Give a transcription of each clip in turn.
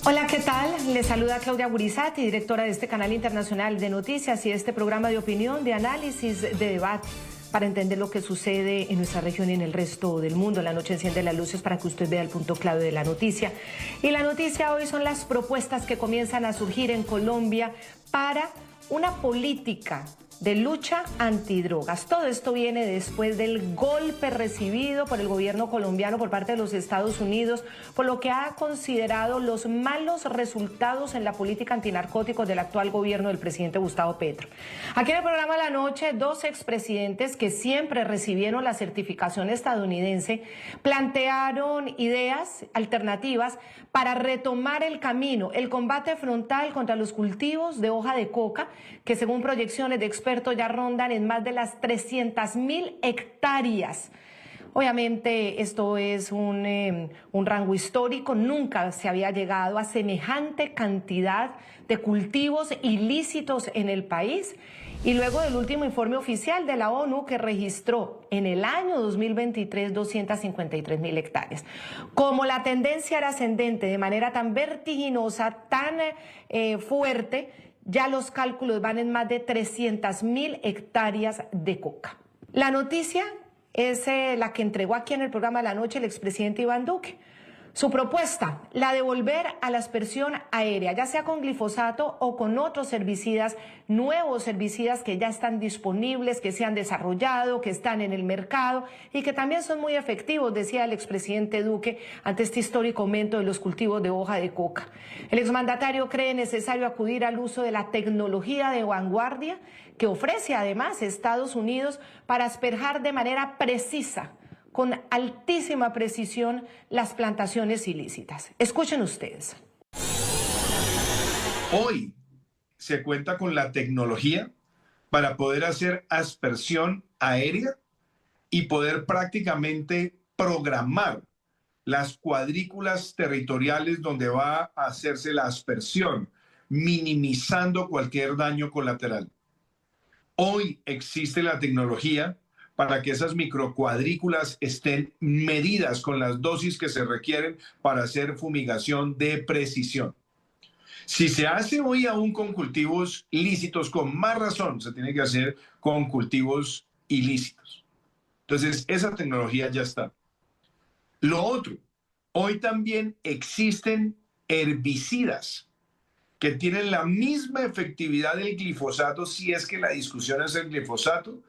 Hola, ¿qué tal? Les saluda Claudia Gurizati, directora de este canal internacional de noticias y este programa de opinión, de análisis, de debate para entender lo que sucede en nuestra región y en el resto del mundo. La noche enciende las luces para que usted vea el punto clave de la noticia. Y la noticia hoy son las propuestas que comienzan a surgir en Colombia para una política de lucha antidrogas. Todo esto viene después del golpe recibido por el gobierno colombiano por parte de los Estados Unidos, por lo que ha considerado los malos resultados en la política antinarcóticos del actual gobierno del presidente Gustavo Petro. Aquí en el programa de la noche, dos expresidentes que siempre recibieron la certificación estadounidense plantearon ideas alternativas para retomar el camino, el combate frontal contra los cultivos de hoja de coca, que según proyecciones de expertos ya rondan en más de las 300.000 hectáreas. Obviamente esto es un rango histórico, nunca se había llegado a semejante cantidad de cultivos ilícitos en el país. Y luego del último informe oficial de la ONU que registró en el año 2023 253.000 hectáreas. Como la tendencia era ascendente de manera tan vertiginosa, tan fuerte, ya los cálculos van en más de 300.000 hectáreas de coca. La noticia es la que entregó aquí en el programa de la noche el expresidente Iván Duque. Su propuesta, la de volver a la aspersión aérea, ya sea con glifosato o con otros herbicidas, nuevos herbicidas que ya están disponibles, que se han desarrollado, que están en el mercado y que también son muy efectivos, decía el expresidente Duque ante este histórico aumento de los cultivos de hoja de coca. El exmandatario cree necesario acudir al uso de la tecnología de vanguardia que ofrece además Estados Unidos para asperjar de manera precisa, con altísima precisión, las plantaciones ilícitas. Escuchen ustedes. Hoy se cuenta con la tecnología para poder hacer aspersión aérea y poder prácticamente programar las cuadrículas territoriales donde va a hacerse la aspersión, minimizando cualquier daño colateral. Hoy existe la tecnología para que esas microcuadrículas estén medidas con las dosis que se requieren para hacer fumigación de precisión. Si se hace hoy aún con cultivos lícitos, con más razón se tiene que hacer con cultivos ilícitos. Entonces, esa tecnología ya está. Lo otro, hoy también existen herbicidas que tienen la misma efectividad del glifosato, si es que la discusión es el glifosato,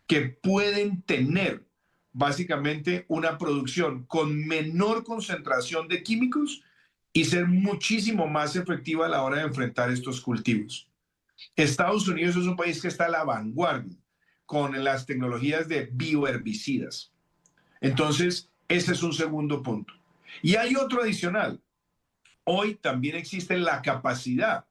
que pueden tener básicamente una producción con menor concentración de químicos y ser muchísimo más efectiva a la hora de enfrentar estos cultivos. Estados Unidos es un país que está a la vanguardia con las tecnologías de bioherbicidas. Entonces, ese es un segundo punto. Y hay otro adicional. Hoy también existe la capacidad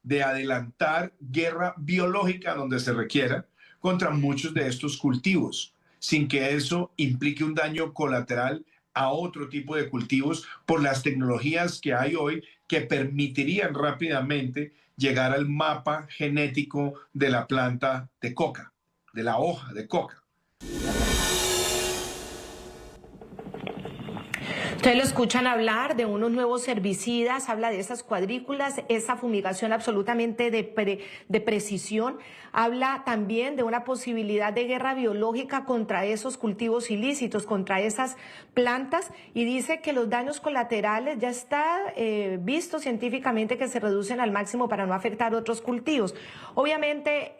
de adelantar guerra biológica donde se requiera contra muchos de estos cultivos, sin que eso implique un daño colateral a otro tipo de cultivos por las tecnologías que hay hoy que permitirían rápidamente llegar al mapa genético de la planta de coca, de la hoja de coca. Ustedes lo escuchan hablar de unos nuevos herbicidas, habla de esas cuadrículas, esa fumigación absolutamente de precisión, habla también de una posibilidad de guerra biológica contra esos cultivos ilícitos, contra esas plantas, y dice que los daños colaterales ya está visto científicamente que se reducen al máximo para no afectar otros cultivos. Obviamente,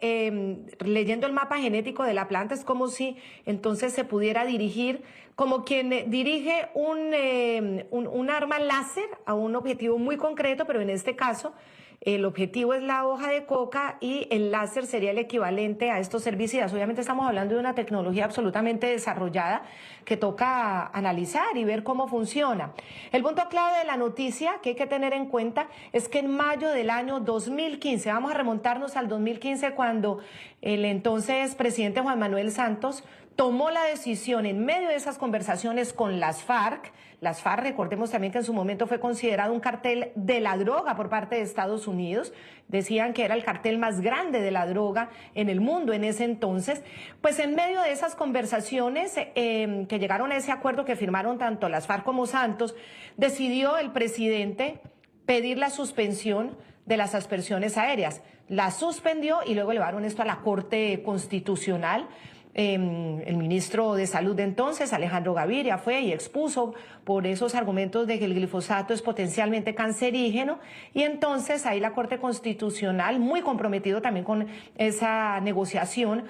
leyendo el mapa genético de la planta es como si entonces se pudiera dirigir como quien dirige un arma láser a un objetivo muy concreto, pero en este caso el objetivo es la hoja de coca y el láser sería el equivalente a estos herbicidas. Obviamente estamos hablando de una tecnología absolutamente desarrollada que toca analizar y ver cómo funciona. El punto clave de la noticia que hay que tener en cuenta es que en mayo del año 2015, vamos a remontarnos al 2015 cuando el entonces presidente Juan Manuel Santos tomó la decisión en medio de esas conversaciones con las FARC. Las FARC, recordemos también que en su momento fue considerado un cartel de la droga por parte de Estados Unidos. Decían que era el cartel más grande de la droga en el mundo en ese entonces. Pues en medio de esas conversaciones que llegaron a ese acuerdo que firmaron tanto las FARC como Santos, decidió el presidente pedir la suspensión de las aspersiones aéreas. La suspendió y luego llevaron esto a la Corte Constitucional. El ministro de Salud de entonces, Alejandro Gaviria, fue y expuso por esos argumentos de que el glifosato es potencialmente cancerígeno, y entonces ahí la Corte Constitucional, muy comprometido también con esa negociación,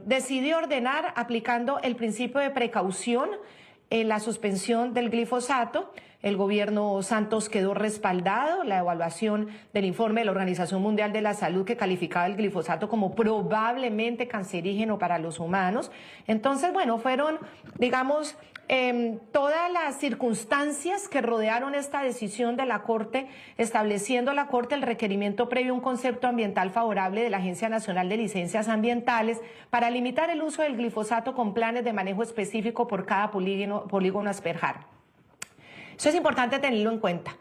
decidió ordenar, aplicando el principio de precaución, la suspensión del glifosato. El gobierno Santos quedó respaldado. La evaluación del informe de la Organización Mundial de la Salud, que calificaba el glifosato como probablemente cancerígeno para los humanos. Entonces, bueno, fueron, digamos, todas las circunstancias que rodearon esta decisión de la Corte, estableciendo la Corte el requerimiento previo a un concepto ambiental favorable de la Agencia Nacional de Licencias Ambientales para limitar el uso del glifosato con planes de manejo específico por cada polígono a asperjar. Eso es importante tenerlo en cuenta,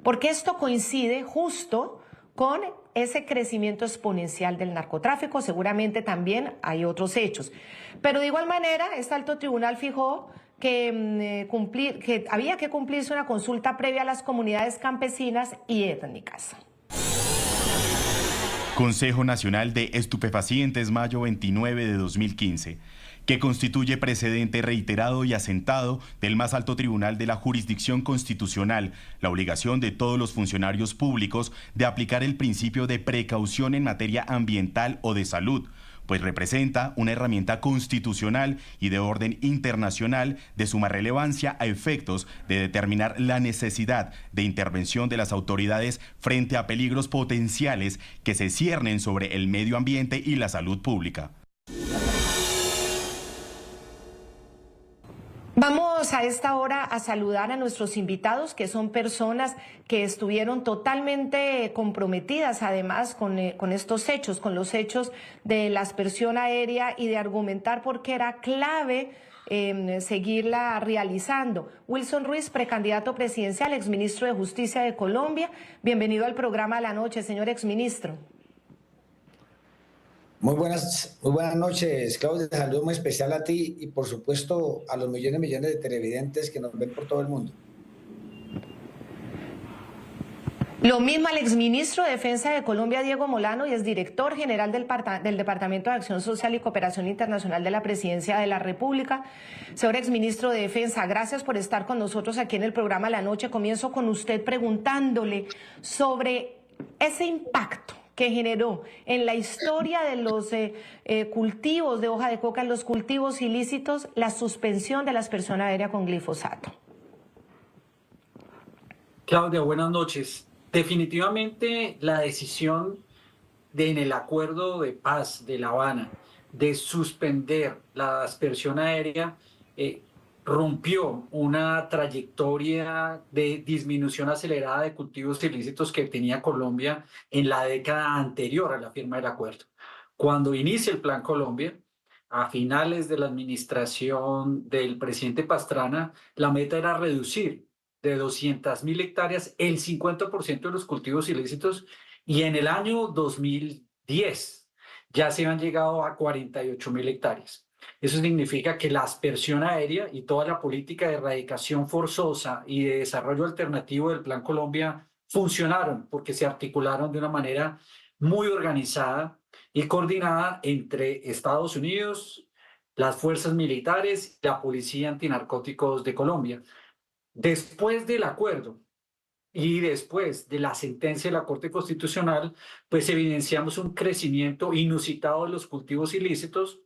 porque esto coincide justo con ese crecimiento exponencial del narcotráfico. Seguramente también hay otros hechos. Pero de igual manera, este alto tribunal fijó que había que cumplirse una consulta previa a las comunidades campesinas y étnicas. Consejo Nacional de Estupefacientes, mayo 29 de 2015. Que constituye precedente reiterado y asentado del más alto tribunal de la jurisdicción constitucional, la obligación de todos los funcionarios públicos de aplicar el principio de precaución en materia ambiental o de salud, pues representa una herramienta constitucional y de orden internacional de suma relevancia a efectos de determinar la necesidad de intervención de las autoridades frente a peligros potenciales que se ciernen sobre el medio ambiente y la salud pública. Vamos a esta hora a saludar a nuestros invitados, que son personas que estuvieron totalmente comprometidas además con estos hechos, con los hechos de la aspersión aérea, y de argumentar por qué era clave seguirla realizando. Wilson Ruiz, precandidato presidencial, exministro de Justicia de Colombia. Bienvenido al programa de la noche, señor exministro. Muy buenas noches, Claudia. Saludo muy especial a ti y, por supuesto, a los millones de televidentes que nos ven por todo el mundo. Lo mismo al exministro de Defensa de Colombia, Diego Molano, y es director general del Departamento de Acción Social y Cooperación Internacional de la Presidencia de la República. Señor exministro de Defensa, gracias por estar con nosotros aquí en el programa La Noche. Comienzo con usted preguntándole sobre ese impacto que generó en la historia de los cultivos de hoja de coca, en los cultivos ilícitos, la suspensión de la aspersión aérea con glifosato. Claudia, buenas noches. Definitivamente la decisión en el acuerdo de paz de La Habana de suspender la aspersión aérea rompió una trayectoria de disminución acelerada de cultivos ilícitos que tenía Colombia en la década anterior a la firma del acuerdo. Cuando inicia el Plan Colombia, a finales de la administración del presidente Pastrana, la meta era reducir de 200.000 hectáreas el 50% de los cultivos ilícitos, y en el año 2010 ya se han llegado a 48.000 hectáreas. Eso significa que la aspersión aérea y toda la política de erradicación forzosa y de desarrollo alternativo del Plan Colombia funcionaron, porque se articularon de una manera muy organizada y coordinada entre Estados Unidos, las fuerzas militares y la Policía Antinarcóticos de Colombia. Después del acuerdo y después de la sentencia de la Corte Constitucional, pues evidenciamos un crecimiento inusitado de los cultivos ilícitos,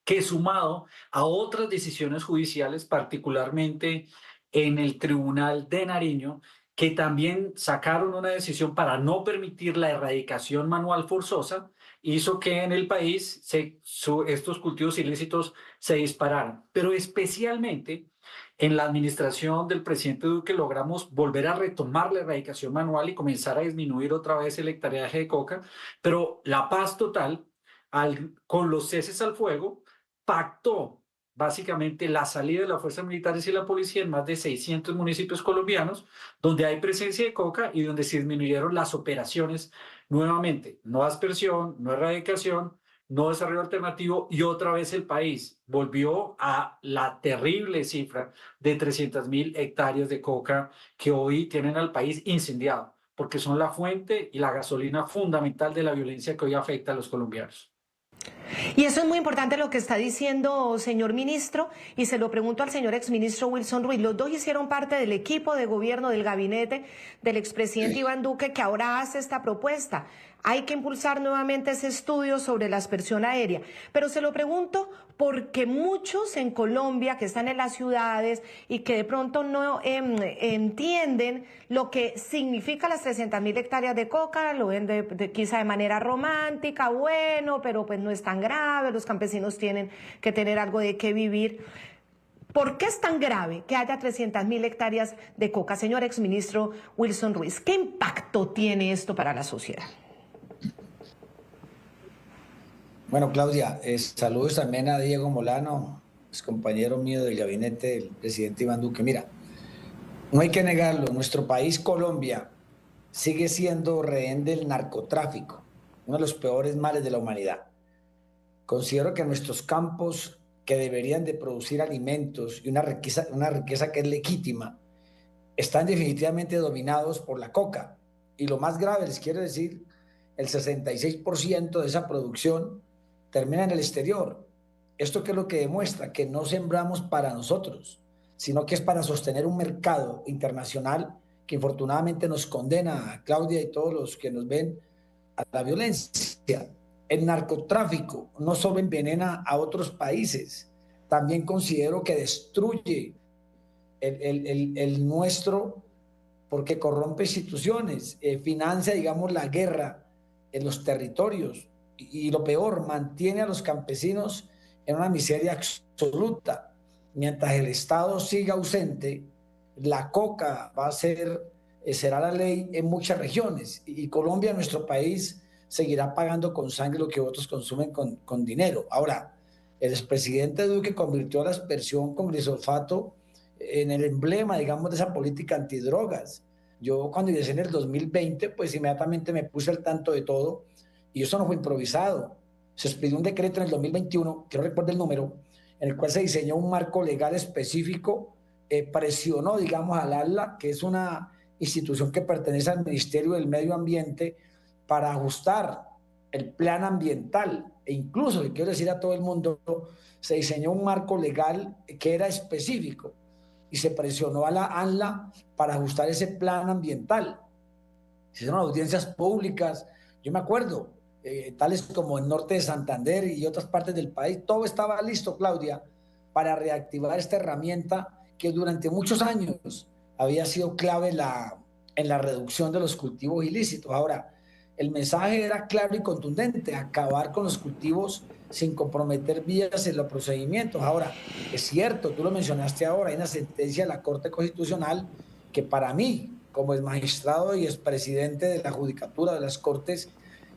que, sumado a otras decisiones judiciales, particularmente en el Tribunal de Nariño, que también sacaron una decisión para no permitir la erradicación manual forzosa, hizo que en el país estos cultivos ilícitos se dispararan. Pero especialmente en la administración del presidente Duque logramos volver a retomar la erradicación manual y comenzar a disminuir otra vez el hectareaje de coca, pero la paz total, con los ceses al fuego, pactó básicamente la salida de las fuerzas militares y la policía en más de 600 municipios colombianos, donde hay presencia de coca y donde se disminuyeron las operaciones nuevamente. No aspersión, no erradicación, no desarrollo alternativo, y otra vez el país volvió a la terrible cifra de 300.000 hectáreas de coca que hoy tienen al país incendiado, porque son la fuente y la gasolina fundamental de la violencia que hoy afecta a los colombianos. Y eso es muy importante lo que está diciendo, señor ministro, y se lo pregunto al señor exministro Wilson Ruiz. Los dos hicieron parte del equipo de gobierno del gabinete del expresidente Iván Duque, que ahora hace esta propuesta. Hay que impulsar nuevamente ese estudio sobre la aspersión aérea. Pero se lo pregunto porque muchos en Colombia que están en las ciudades y que de pronto no entienden lo que significa las 300.000 hectáreas de coca, lo ven quizá de manera romántica, bueno, pero pues no es tan grave, los campesinos tienen que tener algo de qué vivir. ¿Por qué es tan grave que haya 300.000 hectáreas de coca, señor exministro Wilson Ruiz? ¿Qué impacto tiene esto para la sociedad? Bueno, Claudia, saludos también a Diego Molano, es compañero mío del gabinete del presidente Iván Duque. Mira, no hay que negarlo, nuestro país, Colombia, sigue siendo rehén del narcotráfico, uno de los peores males de la humanidad. Considero que nuestros campos, que deberían de producir alimentos y una riqueza que es legítima, están definitivamente dominados por la coca. Y lo más grave, les quiero decir, el 66% de esa producción termina en el exterior. ¿Esto qué es lo que demuestra? Que no sembramos para nosotros, sino que es para sostener un mercado internacional que infortunadamente nos condena, a Claudia y todos los que nos ven, a la violencia. El narcotráfico no solo envenena a otros países, también considero que destruye el nuestro, porque corrompe instituciones, financia, digamos, la guerra en los territorios y lo peor, mantiene a los campesinos en una miseria absoluta. Mientras el Estado siga ausente, la coca será la ley en muchas regiones y Colombia, nuestro país, seguirá pagando con sangre lo que otros consumen con dinero. Ahora, el expresidente Duque convirtió a la aspersión con glifosato en el emblema, digamos, de esa política antidrogas. Yo cuando ingresé en el 2020, pues inmediatamente me puse al tanto de todo y eso no fue improvisado. Se expidió un decreto en el 2021, que no recuerdo el número, en el cual se diseñó un marco legal específico, presionó, digamos, al ALA, que es una institución que pertenece al Ministerio del Medio Ambiente, para ajustar el plan ambiental. E incluso, le quiero decir a todo el mundo, se diseñó un marco legal que era específico y se presionó a la ANLA para ajustar ese plan ambiental. Se hicieron audiencias públicas, yo me acuerdo, tales como el norte de Santander y otras partes del país, todo estaba listo, Claudia, para reactivar esta herramienta que durante muchos años había sido clave en la reducción de los cultivos ilícitos. Ahora, el mensaje era claro y contundente: acabar con los cultivos sin comprometer vías en los procedimientos. Ahora, es cierto, tú lo mencionaste ahora, hay una sentencia de la Corte Constitucional que para mí, como magistrado y expresidente de la Judicatura de las Cortes,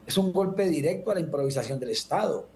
es un golpe directo a la improvisación del Estado,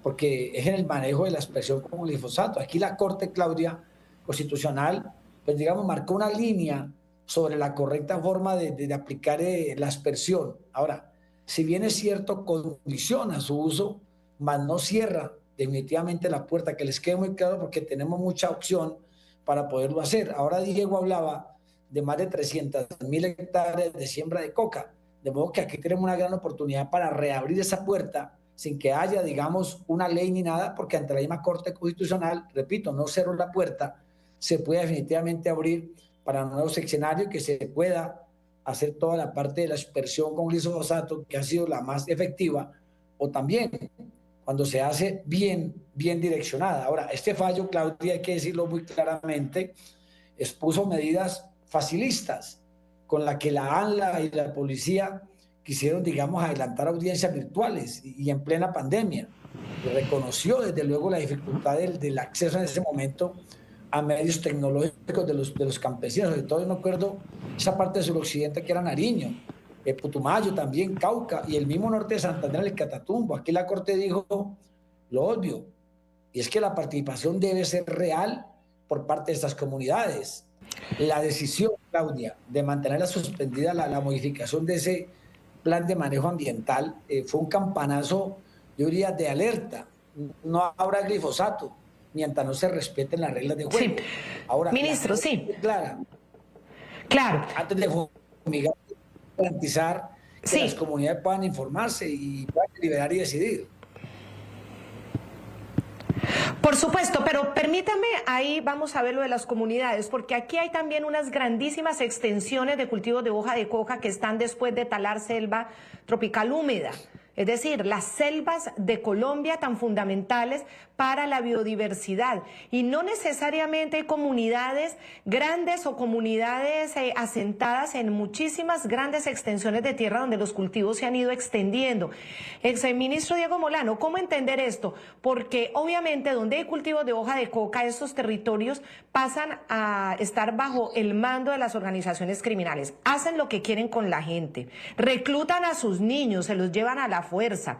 porque es en el manejo de la aspersión con glifosato. Aquí la Corte, Claudia, Constitucional, pues digamos, marcó una línea sobre la correcta forma de aplicar la aspersión. Ahora, si bien es cierto, condiciona su uso, mas no cierra definitivamente la puerta, que les quede muy claro, porque tenemos mucha opción para poderlo hacer. Ahora Diego hablaba de más de 300.000 hectáreas de siembra de coca, de modo que aquí tenemos una gran oportunidad para reabrir esa puerta sin que haya, digamos, una ley ni nada, porque ante la misma Corte Constitucional, repito, no cerró la puerta, se puede definitivamente abrir para nuevos escenarios, que se pueda hacer toda la parte de la aspersión con glifosato, que ha sido la más efectiva, o también cuando se hace bien direccionada. Ahora, este fallo, Claudia, hay que decirlo muy claramente, expuso medidas facilistas con la que la ANLA y la policía quisieron, digamos, adelantar audiencias virtuales y en plena pandemia. Y reconoció desde luego la dificultad del acceso en ese momento a medios tecnológicos de los campesinos. Sobre todo, yo me acuerdo esa parte del suroccidente que era Nariño, Putumayo también, Cauca, y el mismo norte de Santander, el Catatumbo. Aquí la Corte dijo lo obvio, y es que la participación debe ser real por parte de estas comunidades. La decisión, Claudia, de mantener suspendida la modificación de ese plan de manejo ambiental fue un campanazo yo diría de alerta. No habrá glifosato mientras no se respeten las reglas de juego. Sí. Ahora, Ministro, sí. Clara, Claro. antes de fumigar, garantizar que Sí. las comunidades puedan informarse y puedan deliberar y decidir. Por supuesto, pero permítame, ahí vamos a ver lo de las comunidades, porque aquí hay también unas grandísimas extensiones de cultivos de hoja de coca que están después de talar selva tropical húmeda. Es decir, las selvas de Colombia tan fundamentales para la biodiversidad. Y no necesariamente hay comunidades grandes o comunidades asentadas en muchísimas grandes extensiones de tierra donde los cultivos se han ido extendiendo. Exministro Diego Molano, ¿cómo entender esto? Porque obviamente donde hay cultivos de hoja de coca, esos territorios pasan a estar bajo el mando de las organizaciones criminales. Hacen lo que quieren con la gente. Reclutan a sus niños, se los llevan a la fuerza.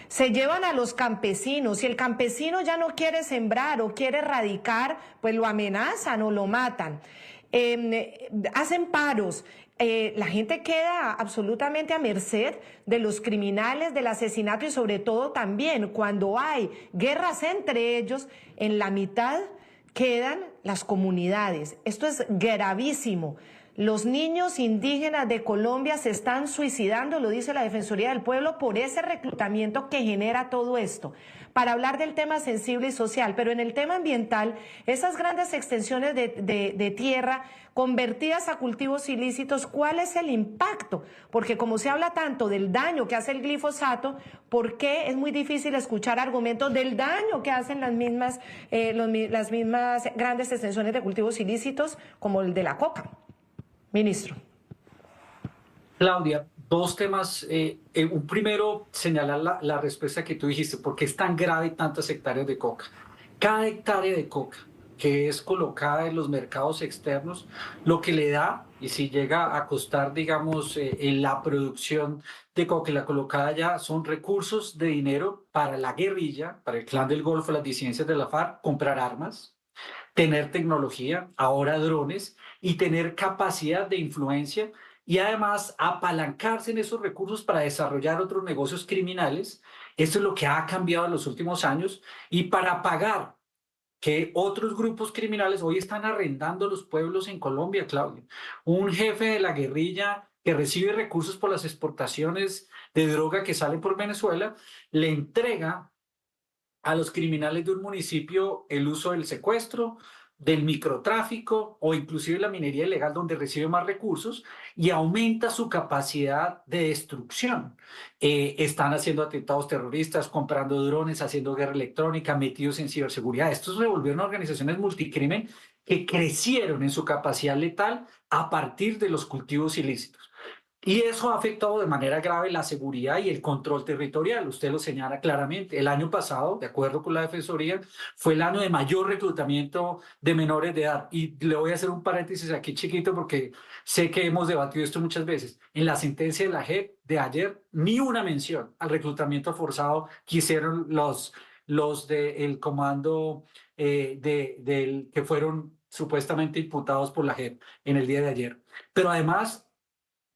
Se llevan a los campesinos. Si el campesino ya no quiere sembrar o quiere erradicar, pues lo amenazan o lo matan. Hacen paros. La gente queda absolutamente a merced de los criminales, del asesinato y sobre todo también cuando hay guerras entre ellos, en la mitad quedan las comunidades. Esto es gravísimo. Los niños indígenas de Colombia se están suicidando, lo dice la Defensoría del Pueblo, por ese reclutamiento que genera todo esto. Para hablar del tema sensible y social, pero en el tema ambiental, esas grandes extensiones de tierra convertidas a cultivos ilícitos, ¿cuál es el impacto? Porque como se habla tanto del daño que hace el glifosato, ¿por qué es muy difícil escuchar argumentos del daño que hacen las mismas grandes extensiones de cultivos ilícitos como el de la coca? Ministro. Claudia, dos temas. Un primero, señalar la respuesta que tú dijiste, ¿por qué es tan grave tantas hectáreas de coca? Cada hectárea de coca que es colocada en los mercados externos, lo que le da, y si llega a costar, digamos, en la producción de coca, la colocada ya, son recursos de dinero para la guerrilla, para el Clan del Golfo, las disidencias de la FARC, comprar armas, tener tecnología, ahora drones, y tener capacidad de influencia y además apalancarse en esos recursos para desarrollar otros negocios criminales. Esto es lo que ha cambiado en los últimos años y para pagar que otros grupos criminales hoy están arrendando los pueblos en Colombia, Claudio. Un jefe de la guerrilla que recibe recursos por las exportaciones de droga que salen por Venezuela, le entrega a los criminales de un municipio el uso del secuestro, del microtráfico o inclusive la minería ilegal donde recibe más recursos y aumenta su capacidad de destrucción. Están haciendo atentados terroristas, comprando drones, haciendo guerra electrónica, metidos en ciberseguridad. Estos se volvieron organizaciones multicrimen que crecieron en su capacidad letal a partir de los cultivos ilícitos. Y eso ha afectado de manera grave la seguridad y el control territorial. Usted lo señala claramente. El año pasado, de acuerdo con la Defensoría, fue el año de mayor reclutamiento de menores de edad. Y le voy a hacer un paréntesis aquí chiquito porque sé que hemos debatido esto muchas veces. En la sentencia de la JEP de ayer, ni una mención al reclutamiento forzado que hicieron los del comando que fueron supuestamente imputados por la JEP en el día de ayer. Pero además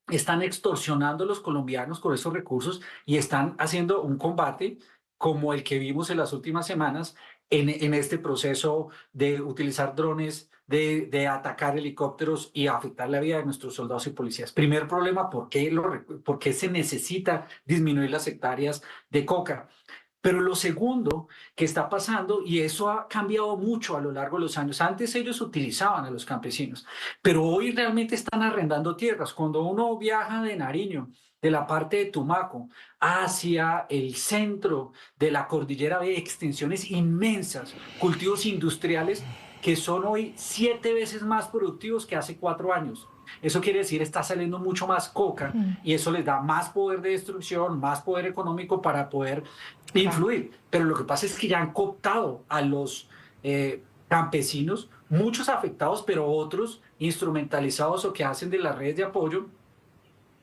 están extorsionando a los colombianos con esos recursos y están haciendo un combate como el que vimos en las últimas semanas en este proceso de utilizar drones, de atacar helicópteros y afectar la vida de nuestros soldados y policías. Primer problema, ¿por qué se necesita disminuir las hectáreas de coca? Pero lo segundo que está pasando, y eso ha cambiado mucho a lo largo de los años, antes ellos utilizaban a los campesinos, pero hoy realmente están arrendando tierras. Cuando uno viaja de Nariño, de la parte de Tumaco, hacia el centro de la cordillera, ve extensiones inmensas, cultivos industriales que son hoy 7 veces más productivos que hace 4 años. Eso quiere decir está saliendo mucho más coca y eso les da más poder de destrucción, más poder económico para poder influir. Pero lo que pasa es que ya han cooptado a los campesinos, muchos afectados, pero otros instrumentalizados o que hacen de las redes de apoyo,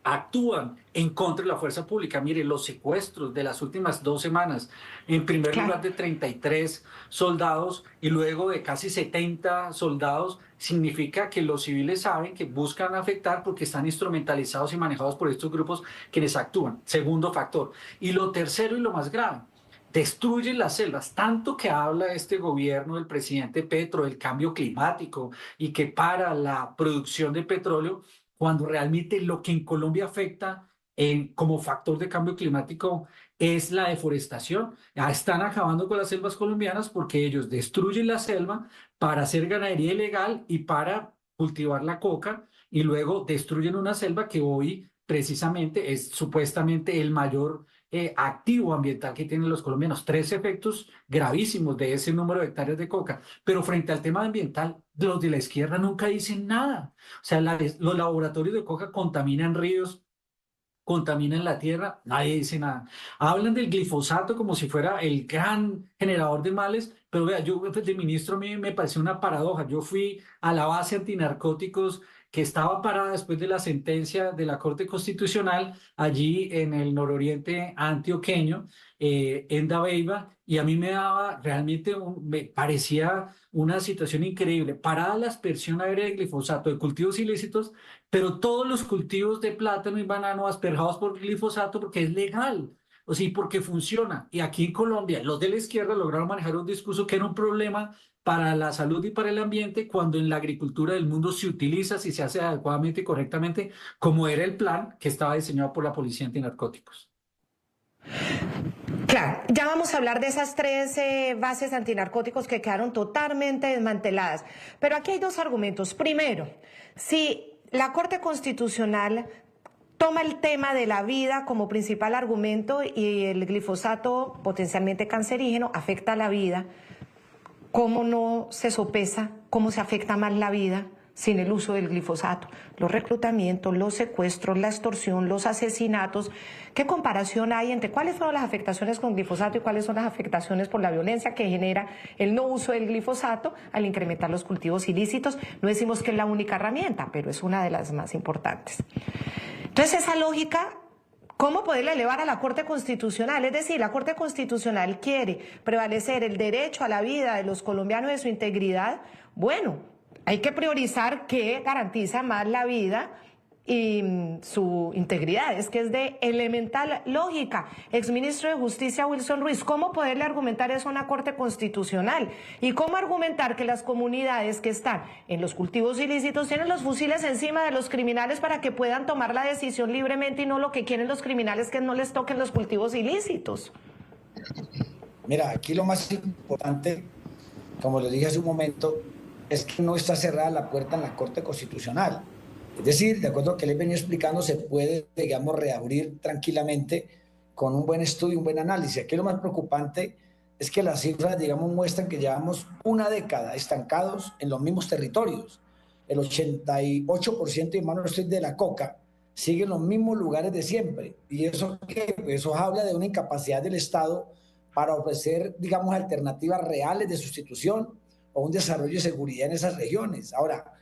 actúan en contra de la fuerza pública. Mire, los secuestros de las últimas 2 semanas, en primer lugar de 33 soldados y luego de casi 70 soldados, significa que los civiles saben que buscan afectar porque están instrumentalizados y manejados por estos grupos quienes actúan. Segundo factor. Y lo tercero y lo más grave, destruyen las selvas, tanto que habla este gobierno del presidente Petro del cambio climático y que para la producción de petróleo, cuando realmente lo que en Colombia afecta como factor de cambio climático es la deforestación. Ya están acabando con las selvas colombianas porque ellos destruyen la selva para hacer ganadería ilegal y para cultivar la coca, y luego destruyen una selva que hoy precisamente es supuestamente el mayor activo ambiental que tienen los colombianos. 3 efectos gravísimos de ese número de hectáreas de coca. Pero frente al tema ambiental, los de la izquierda nunca dicen nada. O sea, los laboratorios de coca contaminan ríos, contaminan la tierra, nadie dice nada. Hablan del glifosato como si fuera el gran generador de males, pero vea, yo de ministro a mí me pareció una paradoja. Yo fui a la base antinarcóticos que estaba parada después de la sentencia de la Corte Constitucional allí en el nororiente antioqueño, en Dabeiba, y a mí me daba realmente, me parecía una situación increíble. Parada la aspersión aérea de glifosato de cultivos ilícitos, pero todos los cultivos de plátano y banano asperjados por glifosato porque es legal, o sea, porque funciona. Y aquí en Colombia, los de la izquierda lograron manejar un discurso que era un problema para la salud y para el ambiente, cuando en la agricultura del mundo se utiliza, si se hace adecuadamente y correctamente, como era el plan que estaba diseñado por la Policía Antinarcóticos. Claro, ya vamos a hablar de esas 3 bases antinarcóticos que quedaron totalmente desmanteladas. Pero aquí hay 2 argumentos. Primero, si la Corte Constitucional toma el tema de la vida como principal argumento y el glifosato potencialmente cancerígeno afecta a la vida, ¿cómo no se sopesa cómo se afecta más la vida sin el uso del glifosato? Los reclutamientos, los secuestros, la extorsión, los asesinatos. ¿Qué comparación hay entre cuáles fueron las afectaciones con glifosato y cuáles son las afectaciones por la violencia que genera el no uso del glifosato al incrementar los cultivos ilícitos? No decimos que es la única herramienta, pero es una de las más importantes. Entonces, esa lógica, ¿cómo poderla elevar a la Corte Constitucional? Es decir, la Corte Constitucional quiere prevalecer el derecho a la vida de los colombianos y su integridad. Bueno, hay que priorizar qué garantiza más la vida y su integridad. Es que es de elemental lógica. Exministro de Justicia Wilson Ruiz, ¿cómo poderle argumentar eso a una Corte Constitucional? ¿Y cómo argumentar que las comunidades que están en los cultivos ilícitos tienen los fusiles encima de los criminales para que puedan tomar la decisión libremente y no lo que quieren los criminales, que no les toquen los cultivos ilícitos? Mira, aquí lo más importante, como le dije hace un momento, es que no está cerrada la puerta en la Corte Constitucional. Es decir, de acuerdo a lo que le he venido explicando, se puede, digamos, reabrir tranquilamente con un buen estudio, un buen análisis. Aquí lo más preocupante es que las cifras, digamos, muestran que llevamos una década estancados en los mismos territorios. El 88%, y no estoy, de la coca sigue en los mismos lugares de siempre. ¿Y eso qué? Eso habla de una incapacidad del Estado para ofrecer, digamos, alternativas reales de sustitución o un desarrollo de seguridad en esas regiones. Ahora,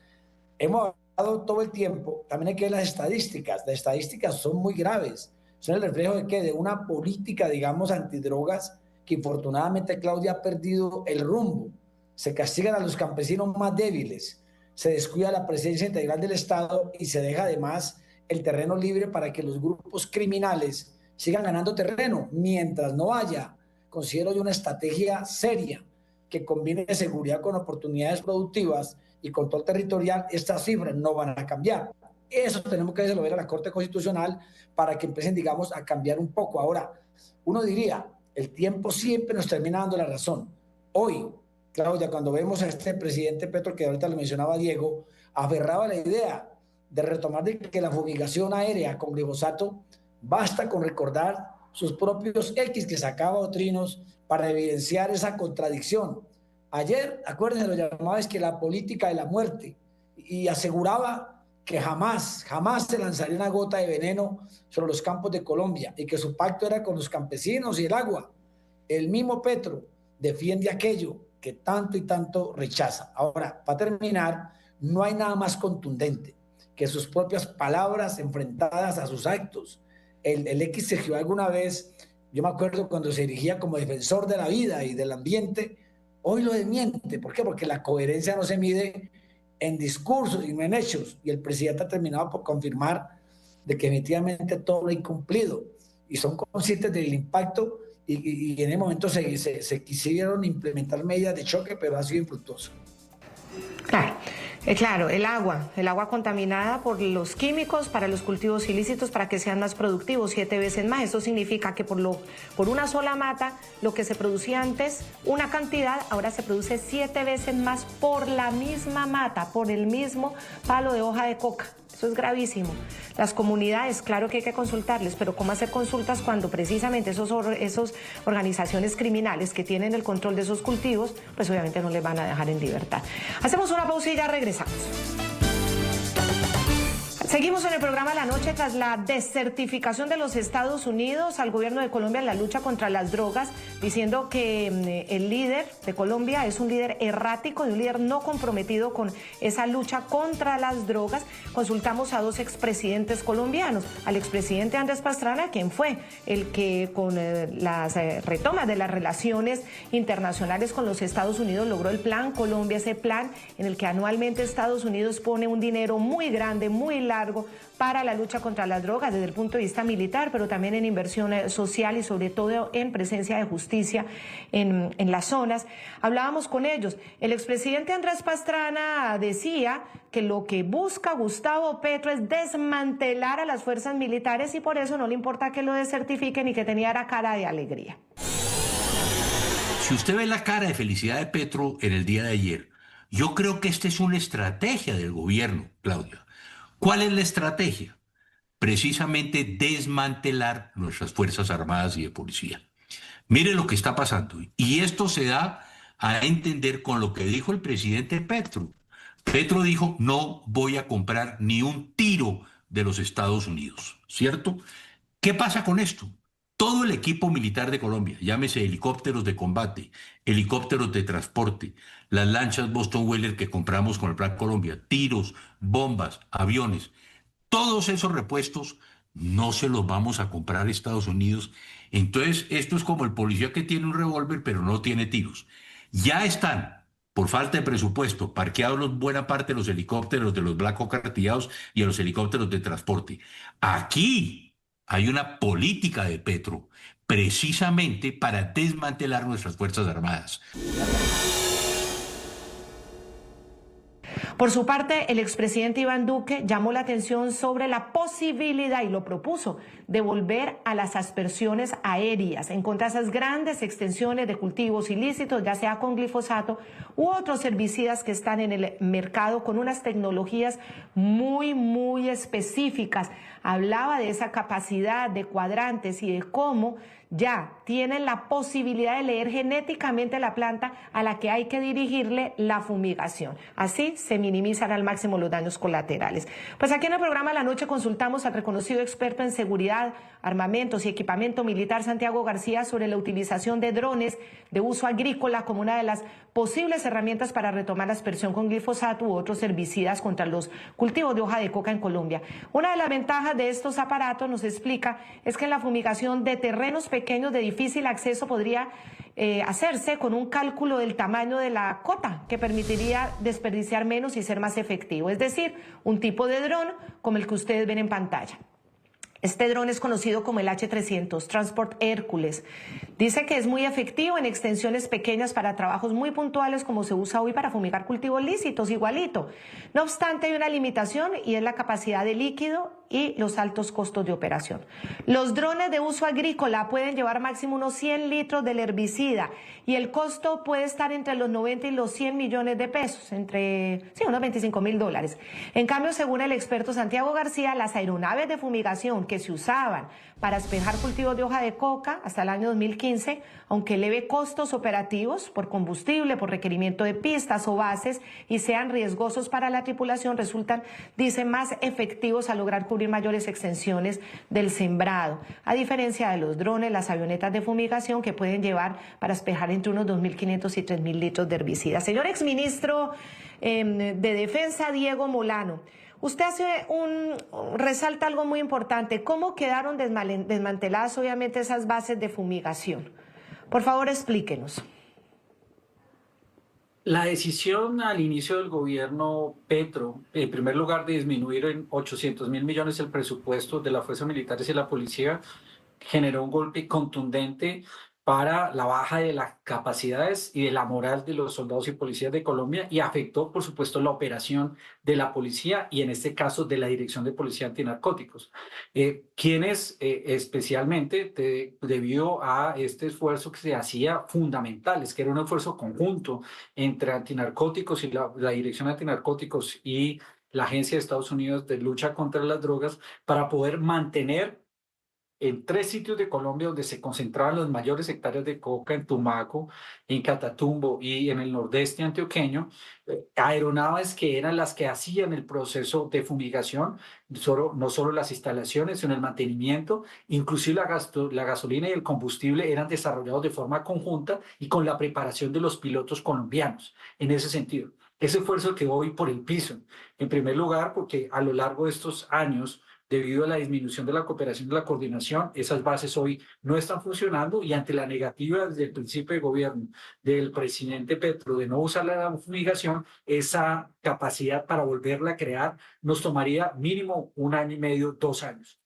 hemos hablado todo el tiempo, también hay que ver las estadísticas son muy graves, son el reflejo de ¿qué? De una política, digamos, antidrogas que infortunadamente, Claudia, ha perdido el rumbo. Se castigan a los campesinos más débiles, se descuida la presencia integral del Estado y se deja además el terreno libre para que los grupos criminales sigan ganando terreno, mientras no haya, considero yo, una estrategia seria que combine seguridad con oportunidades productivas y control territorial. Estas cifras no van a cambiar. Eso tenemos que hacerlo ver a la Corte Constitucional para que empiecen, digamos, a cambiar un poco. Ahora, uno diría, el tiempo siempre nos termina dando la razón. Hoy, Claudia, cuando vemos a este presidente Petro, que ahorita lo mencionaba Diego, aferraba la idea de retomar de que la fumigación aérea con glifosato, basta con recordar sus propios X que sacaba Otrinos para evidenciar esa contradicción. Ayer, acuérdense, lo llamaba es que la política de la muerte, y aseguraba que jamás se lanzaría una gota de veneno sobre los campos de Colombia y que su pacto era con los campesinos y el agua. El mismo Petro defiende aquello que tanto y tanto rechaza. Ahora, para terminar, no hay nada más contundente que sus propias palabras enfrentadas a sus actos. El X se giró alguna vez, yo me acuerdo cuando se erigía como defensor de la vida y del ambiente, hoy lo desmiente. ¿Por qué? Porque la coherencia no se mide en discursos y no en hechos, y el presidente ha terminado por confirmar de que definitivamente todo lo ha incumplido, y son conscientes del impacto y en ese momento se quisieron implementar medidas de choque, pero ha sido infructuoso. Claro. Claro, el agua contaminada por los químicos para los cultivos ilícitos para que sean más productivos, 7 veces más. Eso significa que por una sola mata, lo que se producía antes, una cantidad, ahora se produce 7 veces más por la misma mata, por el mismo palo de hoja de coca. Eso es gravísimo. Las comunidades, claro que hay que consultarles, pero ¿cómo hacer consultas cuando precisamente esos organizaciones criminales que tienen el control de esos cultivos, pues obviamente no les van a dejar en libertad? Hacemos una pausa y ya regresamos. Seguimos en el programa La Noche. Tras la desertificación de los Estados Unidos al gobierno de Colombia en la lucha contra las drogas, diciendo que el líder de Colombia es un líder errático y un líder no comprometido con esa lucha contra las drogas, consultamos a 2 expresidentes colombianos, al expresidente Andrés Pastrana, quien fue el que con las retomas de las relaciones internacionales con los Estados Unidos logró el Plan Colombia, ese plan en el que anualmente Estados Unidos pone un dinero muy grande, muy largo para la lucha contra las drogas desde el punto de vista militar, pero también en inversión social y sobre todo en presencia de justicia en las zonas. Hablábamos con ellos. El expresidente Andrés Pastrana decía que lo que busca Gustavo Petro es desmantelar a las fuerzas militares y por eso no le importa que lo desertifiquen y que tenía la cara de alegría. Si usted ve la cara de felicidad de Petro en el día de ayer, yo creo que esta es una estrategia del gobierno, Claudia. ¿Cuál es la estrategia? Precisamente desmantelar nuestras Fuerzas Armadas y de Policía. Mire lo que está pasando. Y esto se da a entender con lo que dijo el presidente Petro. Petro dijo, no voy a comprar ni un tiro de los Estados Unidos, ¿cierto? ¿Qué pasa con esto? Todo el equipo militar de Colombia, llámese helicópteros de combate, helicópteros de transporte, las lanchas Boston Whaler que compramos con el Plan Colombia, tiros, bombas, aviones, todos esos repuestos no se los vamos a comprar a Estados Unidos. Entonces, esto es como el policía que tiene un revólver pero no tiene tiros. Ya están, por falta de presupuesto, parqueados buena parte de los helicópteros de los Black Hawk artillados y de los helicópteros de transporte. Aquí hay una política de Petro precisamente para desmantelar nuestras Fuerzas Armadas. Por su parte, el expresidente Iván Duque llamó la atención sobre la posibilidad, y lo propuso, de volver a las aspersiones aéreas en contra de esas grandes extensiones de cultivos ilícitos, ya sea con glifosato u otros herbicidas que están en el mercado con unas tecnologías muy específicas. Hablaba de esa capacidad de cuadrantes y de cómo ya tienen la posibilidad de leer genéticamente la planta a la que hay que dirigirle la fumigación. Así se minimizan al máximo los daños colaterales. Pues aquí en el programa La Noche consultamos al reconocido experto en seguridad, armamentos y equipamiento militar Santiago García sobre la utilización de drones de uso agrícola como una de las posibles herramientas para retomar la aspersión con glifosato u otros herbicidas contra los cultivos de hoja de coca en Colombia. Una de las ventajas de estos aparatos, nos explica, es que en la fumigación de terrenos pequeños de difícil acceso podría hacerse con un cálculo del tamaño de la cota que permitiría desperdiciar menos y ser más efectivo. Es decir, un tipo de dron como el que ustedes ven en pantalla. Este dron es conocido como el H300, Transport Hércules. Dice que es muy efectivo en extensiones pequeñas para trabajos muy puntuales como se usa hoy para fumigar cultivos lícitos, igualito. No obstante, hay una limitación y es la capacidad de líquido y los altos costos de operación. Los drones de uso agrícola pueden llevar máximo unos 100 litros del herbicida y el costo puede estar entre los 90 y los 100 millones de pesos, unos $25.000. En cambio, según el experto Santiago García, las aeronaves de fumigación que se usaban para despejar cultivos de hoja de coca hasta el año 2015, aunque eleve costos operativos por combustible, por requerimiento de pistas o bases y sean riesgosos para la tripulación, resultan, dice, más efectivos a lograr cubrir mayores extensiones del sembrado, a diferencia de los drones, las avionetas de fumigación que pueden llevar para despejar entre unos 2.500 y 3.000 litros de herbicida. Señor exministro de Defensa, Diego Molano, usted resalta algo muy importante. ¿Cómo quedaron desmanteladas, obviamente, esas bases de fumigación? Por favor, explíquenos. La decisión al inicio del gobierno Petro, en primer lugar, de disminuir en 800.000 millones el presupuesto de las fuerzas militares y la policía, generó un golpe contundente para la baja de las capacidades y de la moral de los soldados y policías de Colombia, y afectó, por supuesto, la operación de la policía y, en este caso, de la Dirección de Policía Antinarcóticos, quienes especialmente debido a este esfuerzo que se hacía fundamentales, que era un esfuerzo conjunto entre antinarcóticos y la Dirección Antinarcóticos y la Agencia de Estados Unidos de Lucha contra las Drogas, para poder mantener en 3 sitios de Colombia donde se concentraban las mayores hectáreas de coca, en Tumaco, en Catatumbo y en el nordeste antioqueño, aeronaves que eran las que hacían el proceso de fumigación, no solo las instalaciones, sino el mantenimiento, inclusive la gasolina y el combustible eran desarrollados de forma conjunta y con la preparación de los pilotos colombianos. En ese sentido, ese esfuerzo quedó hoy por el piso, en primer lugar porque a lo largo de estos años, debido a la disminución de la cooperación y la coordinación, esas bases hoy no están funcionando, y ante la negativa desde el principio de gobierno del presidente Petro de no usar la fumigación, esa capacidad para volverla a crear nos tomaría mínimo 1 año y medio, 2 años.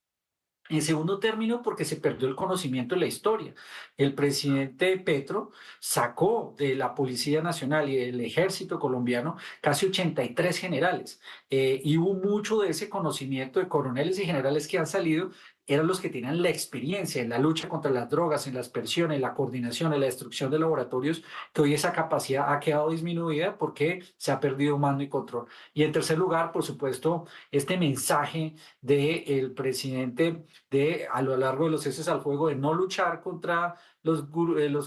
En segundo término, porque se perdió el conocimiento de la historia. El presidente Petro sacó de la Policía Nacional y del Ejército colombiano casi 83 generales, y hubo mucho de ese conocimiento de coroneles y generales que han salido, eran los que tenían la experiencia en la lucha contra las drogas, en la aspersión, en la coordinación, en la destrucción de laboratorios, que hoy esa capacidad ha quedado disminuida porque se ha perdido mando y control. Y en tercer lugar, por supuesto, este mensaje del presidente a lo largo de los ceses al fuego, de no luchar contra los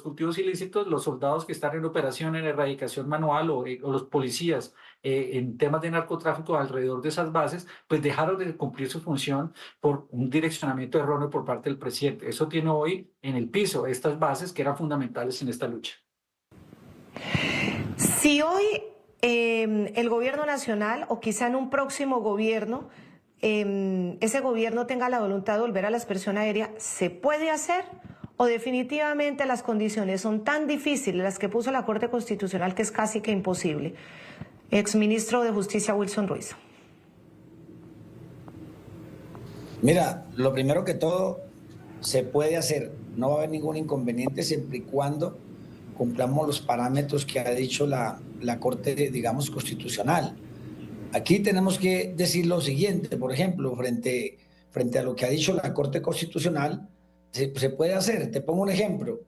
cultivos ilícitos, los soldados que están en operación en erradicación manual o los policías en temas de narcotráfico alrededor de esas bases, pues dejaron de cumplir su función por un direccionamiento erróneo por parte del presidente. Eso tiene hoy en el piso estas bases que eran fundamentales en esta lucha. Si hoy el gobierno nacional, o quizá en un próximo gobierno, ese gobierno tenga la voluntad de volver a la aspersión aérea, ¿se puede hacer? ¿O definitivamente las condiciones son tan difíciles, las que puso la Corte Constitucional, que es casi que imposible? Exministro de Justicia Wilson Ruiz. Mira, lo primero que todo, se puede hacer. No va a haber ningún inconveniente siempre y cuando cumplamos los parámetros que ha dicho la Corte, digamos, Constitucional. Aquí tenemos que decir lo siguiente, por ejemplo, frente a lo que ha dicho la Corte Constitucional, se puede hacer. Te pongo un ejemplo.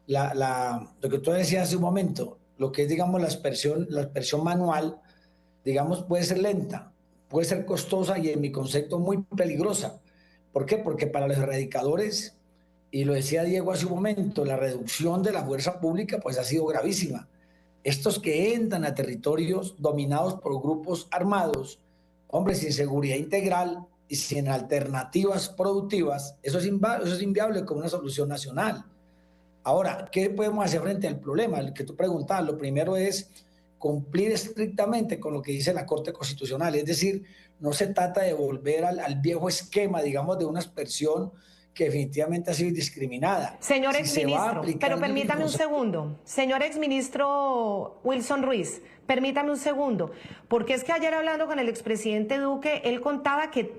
Lo que tú decías hace un momento, lo que es, digamos, la aspersión manual, digamos, puede ser lenta, puede ser costosa y, en mi concepto, muy peligrosa. ¿Por qué? Porque para los erradicadores, y lo decía Diego hace un momento, la reducción de la fuerza pública pues ha sido gravísima. Estos que entran a territorios dominados por grupos armados, hombre, sin seguridad integral y sin alternativas productivas, eso es inviable como una solución nacional. Ahora, ¿qué podemos hacer frente al problema? El que tú preguntabas, lo primero es cumplir estrictamente con lo que dice la Corte Constitucional, es decir, no se trata de volver al viejo esquema, digamos, de una aspersión que definitivamente ha sido discriminada. Señor exministro, pero permítame un segundo. Señor exministro Wilson Ruiz, permítame un segundo, porque es que ayer, hablando con el expresidente Duque, él contaba que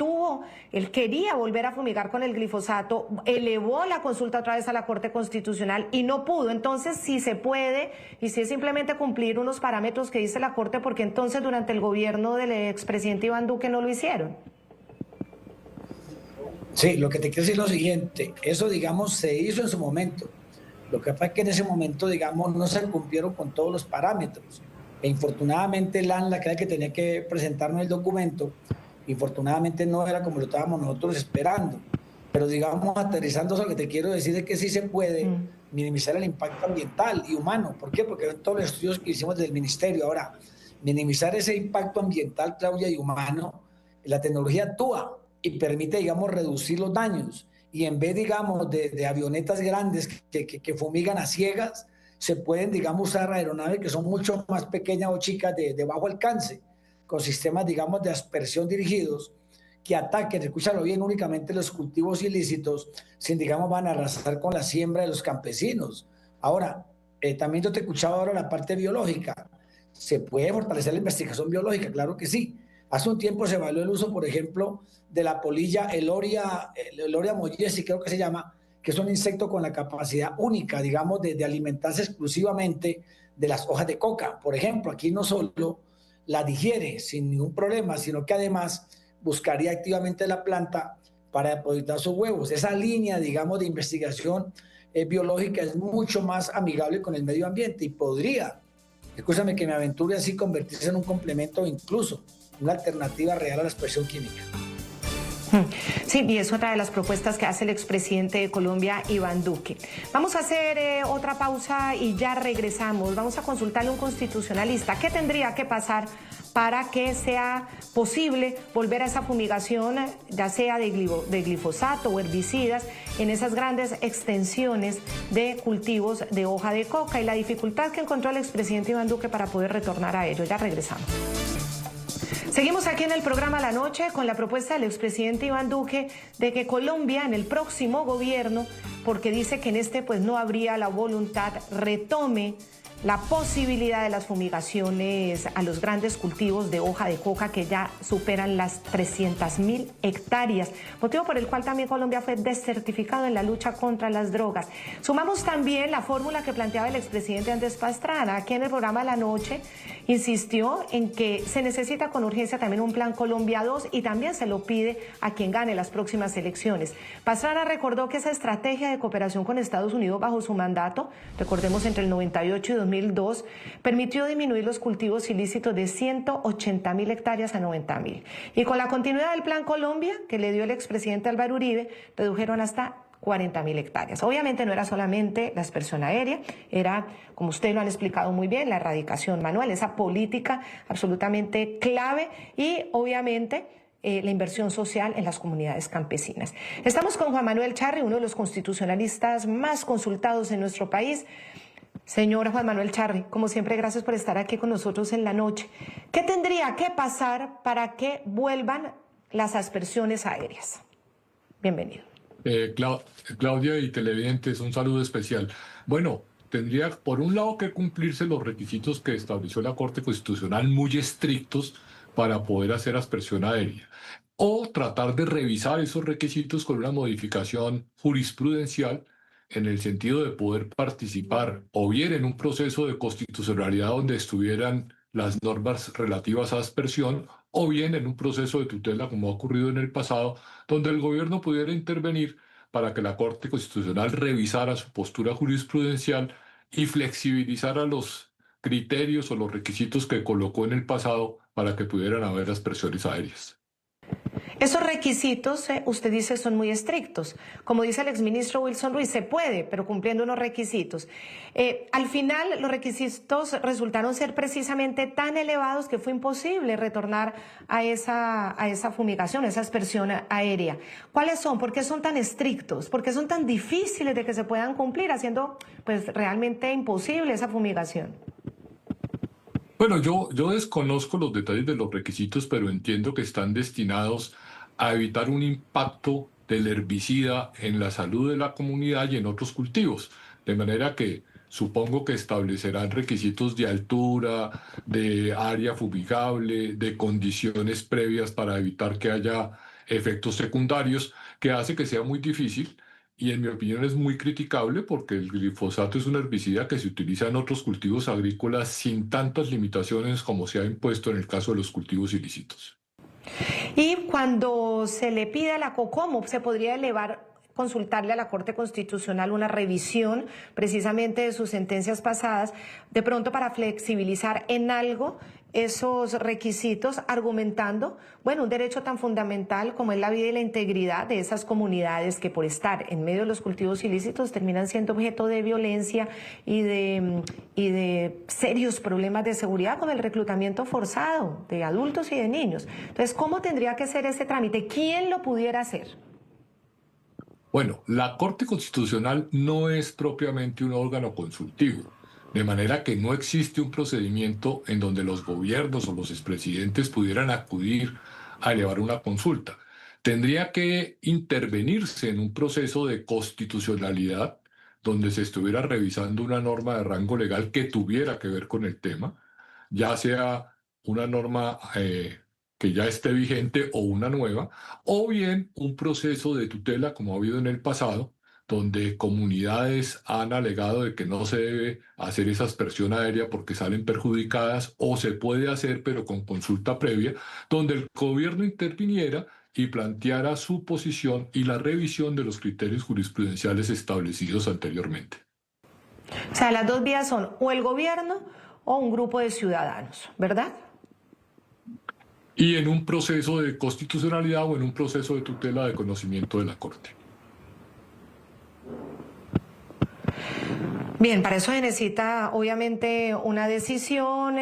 él quería volver a fumigar con el glifosato, elevó la consulta otra vez a la Corte Constitucional y no pudo. Entonces, si se puede, y si es simplemente cumplir unos parámetros que dice la Corte, porque entonces durante el gobierno del expresidente Iván Duque no lo hicieron. Sí, lo que te quiero decir es lo siguiente, eso, digamos, se hizo en su momento. Lo que pasa es que en ese momento, digamos, no se cumplieron con todos los parámetros. E infortunadamente la que era el que tenía que presentarnos el documento, infortunadamente no era como lo estábamos nosotros esperando. Pero, digamos, aterrizando, lo que te quiero decir es que sí se puede minimizar el impacto ambiental y humano. ¿Por qué? Porque en todos los estudios que hicimos desde el ministerio, ahora, minimizar ese impacto ambiental, Claudia, y humano, la tecnología actúa y permite, digamos, reducir los daños. Y en vez, digamos, de avionetas grandes que fumigan a ciegas, se pueden, digamos, usar aeronaves que son mucho más pequeñas o chicas de bajo alcance, con sistemas, digamos, de aspersión dirigidos que ataquen, escúchalo bien, únicamente los cultivos ilícitos, sin, digamos, van a arrasar con la siembra de los campesinos. Ahora, también yo te escuchaba ahora la parte biológica. ¿Se puede fortalecer la investigación biológica? Claro que sí. Hace un tiempo se evaluó el uso, por ejemplo, de la polilla Eloria mollesi, creo que se llama, que es un insecto con la capacidad única, digamos, de alimentarse exclusivamente de las hojas de coca. Por ejemplo, aquí no solo la digiere sin ningún problema, sino que además buscaría activamente la planta para depositar sus huevos. Esa línea, digamos, de investigación biológica es mucho más amigable con el medio ambiente y podría, escúchame que me aventure así, convertirse en un complemento o incluso una alternativa real a la expresión química. Sí, y es otra de las propuestas que hace el expresidente de Colombia, Iván Duque. Vamos a hacer otra pausa y ya regresamos. Vamos a consultarle a un constitucionalista. ¿Qué tendría que pasar para que sea posible volver a esa fumigación, ya sea de glifosato o herbicidas, en esas grandes extensiones de cultivos de hoja de coca y la dificultad que encontró el expresidente Iván Duque para poder retornar a ello? Ya regresamos. Seguimos aquí en el programa La Noche con la propuesta del expresidente Iván Duque de que Colombia en el próximo gobierno, porque dice que en este pues no habría la voluntad, retome la posibilidad de las fumigaciones a los grandes cultivos de hoja de coca que ya superan las 300.000 hectáreas, motivo por el cual también Colombia fue descertificado en la lucha contra las drogas. Sumamos también la fórmula que planteaba el expresidente Andrés Pastrana. Aquí en el programa La Noche insistió en que se necesita con urgencia también un plan Colombia 2 y también se lo pide a quien gane las próximas elecciones. Pastrana recordó que esa estrategia de cooperación con Estados Unidos bajo su mandato, recordemos entre el 98 y 2002, permitió disminuir los cultivos ilícitos de 180.000 hectáreas a 90.000. Y con la continuidad del Plan Colombia, que le dio el expresidente Álvaro Uribe, redujeron hasta 40.000 hectáreas. Obviamente no era solamente la aspersión aérea, era, como ustedes lo han explicado muy bien, la erradicación manual, esa política absolutamente clave y obviamente la inversión social en las comunidades campesinas. Estamos con Juan Manuel Charri, uno de los constitucionalistas más consultados en nuestro país. Señor Juan Manuel Charri, como siempre, gracias por estar aquí con nosotros en La Noche. ¿Qué tendría que pasar para que vuelvan las aspersiones aéreas? Bienvenido. Claudia y televidentes, un saludo especial. Bueno, tendría por un lado que cumplirse los requisitos que estableció la Corte Constitucional muy estrictos para poder hacer aspersión aérea, o tratar de revisar esos requisitos con una modificación jurisprudencial en el sentido de poder participar o bien en un proceso de constitucionalidad donde estuvieran las normas relativas a aspersión, o bien en un proceso de tutela como ha ocurrido en el pasado, donde el gobierno pudiera intervenir para que la Corte Constitucional revisara su postura jurisprudencial y flexibilizara los criterios o los requisitos que colocó en el pasado para que pudieran haber aspersiones aéreas. Esos requisitos, usted dice, son muy estrictos. Como dice el exministro Wilson Ruiz, se puede, pero cumpliendo unos requisitos. Al final, los requisitos resultaron ser precisamente tan elevados que fue imposible retornar a esa fumigación, a esa aspersión aérea. ¿Cuáles son? ¿Por qué son tan estrictos? ¿Por qué son tan difíciles de que se puedan cumplir, haciendo pues realmente imposible esa fumigación? Bueno, yo desconozco los detalles de los requisitos, pero entiendo que están destinados a evitar un impacto del herbicida en la salud de la comunidad y en otros cultivos. De manera que supongo que establecerán requisitos de altura, de área fumigable, de condiciones previas para evitar que haya efectos secundarios, que hace que sea muy difícil. Y en mi opinión es muy criticable porque el glifosato es un herbicida que se utiliza en otros cultivos agrícolas sin tantas limitaciones como se ha impuesto en el caso de los cultivos ilícitos. Y cuando se le pide a la COCOMO, se podría consultarle a la Corte Constitucional una revisión precisamente de sus sentencias pasadas, de pronto para flexibilizar en algo esos requisitos, argumentando, bueno, un derecho tan fundamental como es la vida y la integridad de esas comunidades que por estar en medio de los cultivos ilícitos terminan siendo objeto de violencia y de serios problemas de seguridad, como el reclutamiento forzado de adultos y de niños. Entonces, ¿cómo tendría que ser ese trámite? ¿Quién lo pudiera hacer? Bueno, la Corte Constitucional no es propiamente un órgano consultivo, de manera que no existe un procedimiento en donde los gobiernos o los expresidentes pudieran acudir a elevar una consulta. Tendría que intervenirse en un proceso de constitucionalidad donde se estuviera revisando una norma de rango legal que tuviera que ver con el tema, ya sea una norma que ya esté vigente o una nueva, o bien un proceso de tutela como ha habido en el pasado, donde comunidades han alegado de que no se debe hacer esa aspersión aérea porque salen perjudicadas, o se puede hacer pero con consulta previa, donde el gobierno interviniera y planteara su posición y la revisión de los criterios jurisprudenciales establecidos anteriormente. O sea, las dos vías son o el gobierno o un grupo de ciudadanos, ¿verdad? Y en un proceso de constitucionalidad o en un proceso de tutela de conocimiento de la Corte. Bien, para eso se necesita obviamente una decisión,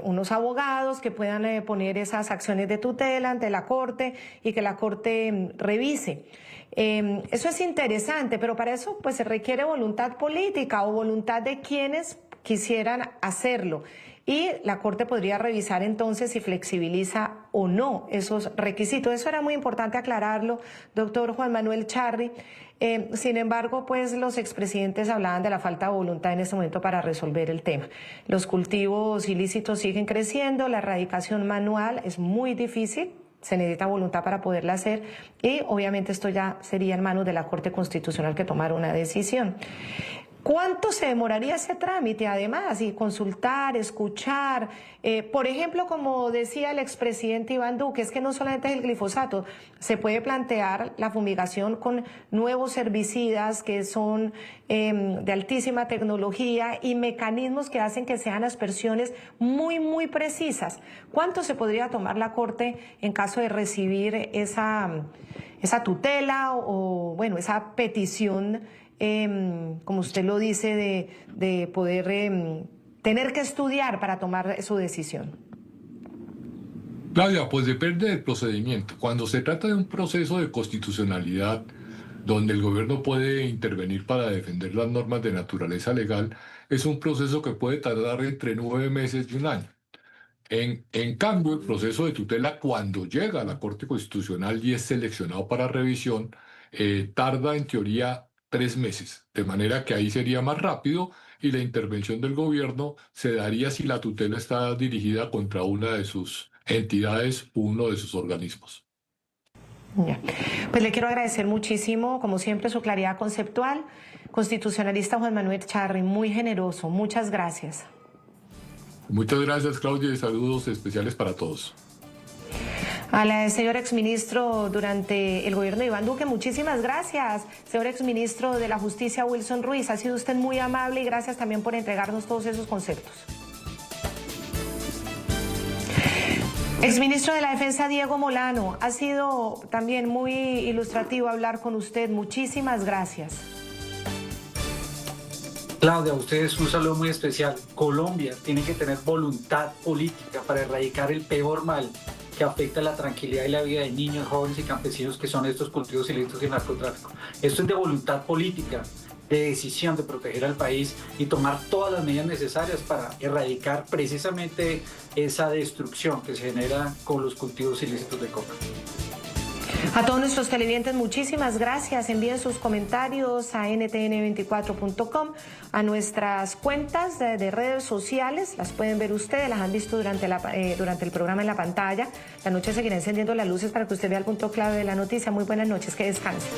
unos abogados que puedan poner esas acciones de tutela ante la Corte y que la Corte revise. Eso es interesante, pero para eso pues se requiere voluntad política o voluntad de quienes quisieran hacerlo. Y la Corte podría revisar entonces si flexibiliza o no esos requisitos. Eso era muy importante aclararlo, doctor Juan Manuel Charri. Sin embargo, pues los expresidentes hablaban de la falta de voluntad en este momento para resolver el tema. Los cultivos ilícitos siguen creciendo, la erradicación manual es muy difícil. Se necesita voluntad para poderla hacer y obviamente esto ya sería en manos de la Corte Constitucional que tomara una decisión. ¿Cuánto se demoraría ese trámite además? Y consultar, escuchar, por ejemplo, como decía el expresidente Iván Duque, es que no solamente es el glifosato, se puede plantear la fumigación con nuevos herbicidas que son de altísima tecnología y mecanismos que hacen que sean aspersiones muy, muy precisas. ¿Cuánto se podría tomar la Corte en caso de recibir esa tutela o bueno, esa petición? Como usted lo dice, de poder tener que estudiar para tomar su decisión? Claudia, pues depende del procedimiento. Cuando se trata de un proceso de constitucionalidad donde el gobierno puede intervenir para defender las normas de naturaleza legal, es un proceso que puede tardar entre 9 meses y un año. En cambio, el proceso de tutela, cuando llega a la Corte Constitucional y es seleccionado para revisión, tarda en teoría 3 meses, de manera que ahí sería más rápido y la intervención del gobierno se daría si la tutela está dirigida contra una de sus entidades u uno de sus organismos. Ya. Pues le quiero agradecer muchísimo, como siempre, su claridad conceptual. Constitucionalista Juan Manuel Charri, muy generoso. Muchas gracias. Muchas gracias, Claudia, y saludos especiales para todos. Al señor exministro durante el gobierno de Iván Duque, muchísimas gracias. Señor exministro de la Justicia, Wilson Ruiz, ha sido usted muy amable y gracias también por entregarnos todos esos conceptos. Exministro de la Defensa, Diego Molano, ha sido también muy ilustrativo hablar con usted. Muchísimas gracias. Claudia, a ustedes un saludo muy especial. Colombia tiene que tener voluntad política para erradicar el peor mal que afecta la tranquilidad y la vida de niños, jóvenes y campesinos, que son estos cultivos ilícitos y el narcotráfico. Esto es de voluntad política, de decisión de proteger al país y tomar todas las medidas necesarias para erradicar precisamente esa destrucción que se genera con los cultivos ilícitos de coca. A todos nuestros televidentes, muchísimas gracias. Envíen sus comentarios a ntn24.com, a nuestras cuentas de redes sociales. Las pueden ver ustedes, las han visto durante el programa en la pantalla. La noche seguirá encendiendo las luces para que usted vea el punto clave de la noticia. Muy buenas noches, que descansen.